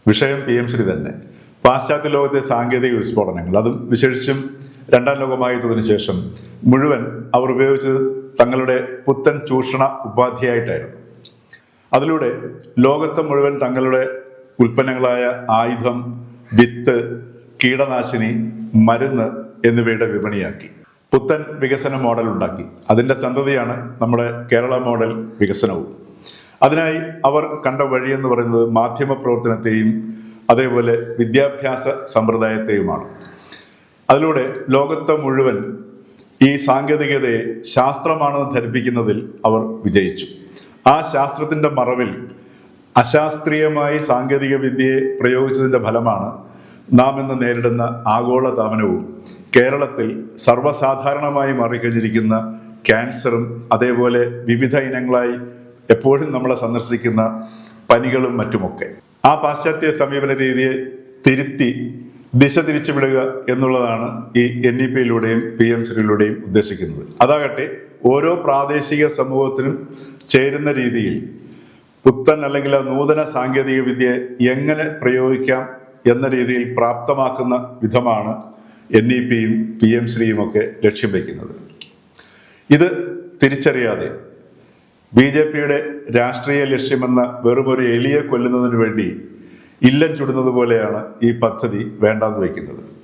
വിഷയം PM ശ്രീ തന്നെ. പാശ്ചാത്യ ലോകത്തെ സാങ്കേതിക വിസ്ഫോടനങ്ങൾ, അതും വിശേഷിച്ചും രണ്ടാം ലോകമഹായുദ്ധത്തിന് ശേഷം മുഴുവൻ അവർ ഉപയോഗിച്ചത് തങ്ങളുടെ പുത്തൻ ചൂഷണ ഉപാധിയായിട്ടായിരുന്നു. അതിലൂടെ ലോകത്തെ മുഴുവൻ തങ്ങളുടെ ഉൽപ്പന്നങ്ങളായ ആയുധം, വിത്ത്, കീടനാശിനി, മരുന്ന് എന്നിവയുടെ വിപണിയാക്കി പുത്തൻ വികസന മോഡൽ ഉണ്ടാക്കി. അതിൻ്റെ സന്തതിയാണ് നമ്മുടെ കേരള മോഡൽ വികസനവും. അതിനായി അവർ കണ്ട വഴിയെന്ന് പറയുന്നത് മാധ്യമ പ്രവർത്തനത്തെയും അതേപോലെ വിദ്യാഭ്യാസ സമ്പ്രദായത്തെയുമാണ്. അതിലൂടെ ലോകത്തെ മുഴുവൻ ഈ സാങ്കേതികതയെ ശാസ്ത്രമാണെന്ന് ധരിപ്പിക്കുന്നതിൽ അവർ വിജയിച്ചു. ആ ശാസ്ത്രത്തിൻ്റെ മറവിൽ അശാസ്ത്രീയമായി സാങ്കേതിക വിദ്യയെ പ്രയോഗിച്ചതിൻ്റെ ഫലമാണ് നാം ഇന്ന് നേരിടുന്ന ആഗോളതാപനവും കേരളത്തിൽ സർവ്വസാധാരണമായി മാറിക്കഴിഞ്ഞിരിക്കുന്ന ക്യാൻസറും അതേപോലെ വിവിധ ഇനങ്ങളായി എപ്പോഴും നമ്മളെ സന്ദർശിക്കുന്ന പനികളും മറ്റുമൊക്കെ. ആ പാശ്ചാത്യ സമീപന രീതിയെ തിരുത്തി ദിശ തിരിച്ചുവിടുക എന്നുള്ളതാണ് ഈ NEP-യിലൂടെയും PM-ശ്രീയിലൂടെയും ഉദ്ദേശിക്കുന്നത്. അതാകട്ടെ ഓരോ പ്രാദേശിക സമൂഹത്തിനും ചേരുന്ന രീതിയിൽ പുത്തൻ അല്ലെങ്കിൽ നൂതന സാങ്കേതിക വിദ്യയെ എങ്ങനെ പ്രയോഗിക്കാം എന്ന രീതിയിൽ പ്രാപ്തമാക്കുന്ന വിധമാണ് NEP-യും PM-ശ്രീയും ഒക്കെ ലക്ഷ്യം വയ്ക്കുന്നത്. ഇത് തിരിച്ചറിയാതെ BJP-യുടെ രാഷ്ട്രീയ ലക്ഷ്യമെന്ന വെറുമൊരു എലിയെ കൊല്ലുന്നതിന് വേണ്ടി ഇല്ലം ചുടുന്നത് പോലെയാണ് ഈ പദ്ധതി വേണ്ടാന്ന് വയ്ക്കുന്നത്.